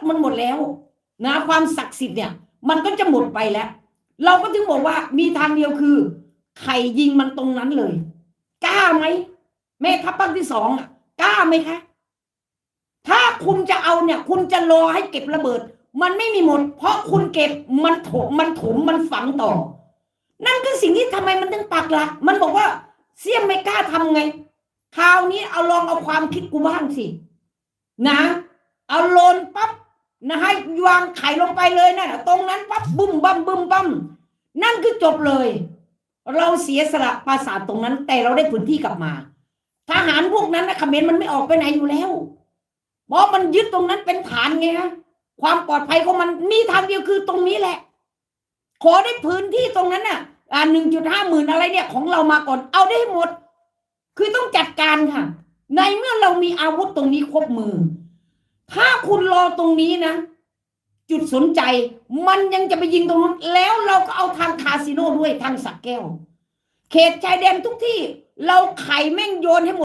มันหมดแล้วนะความศักดิ์สิทธิ์เนี่ยมันก็จะหมดไปแล้วเราก็ถึงบอกว่ามีทางเดียวคือไข่ยิงมันตรงนั้นเลยกล้าไหมแม่ทัพภาคที่สองกล้าไหมคะถ้าคุณจะเอาเนี่ยคุณจะรอให้เก็บระเบิดมันไม่มีหมดเพราะคุณเก็บมันถมมันฝังต่อนั่นคือสิ่งที่ทำไมมันถึงปักหลักมันบอกว่าเสี่ยมไม่กล้าทำไงคราวนี้เอาลองเอาความคิดกูบ้างสินะเอาโลนปั๊บนะให้วางไข่ลงไปเลยนะตรงนั้นปั๊บบึ้มบั้มบึ้มบั้มนั่นคือจบเลยเราเสียสละปราสาทตรงนั้นแต่เราได้พื้นที่กลับมาทหารพวกนั้นนะเขมรมันไม่ออกไปไหนอยู่แล้วเพราะมันยึดตรงนั้นเป็นฐานไงฮะความปลอดภัยของมันมีทางเดียวคือตรงนี้แหละขอได้พื้นที่ตรงนั้นน่ะ1.5 หมื่นอะไรเนี่ยของเรามาก่อนเอาได้หมดคือต้องจัดการค่ะในเมื่อเรามีอาวุธตรงนี้ครบมือถ้าคุณรอตรงนี้นะจุดสนใจมันยังจะไปยิงตรงนั้นแล้วเราก็เอาทางคาสิโนด้วยทางสระแก้วเขตชายแดนทุกที่เราไขแม่งโยนให้หมด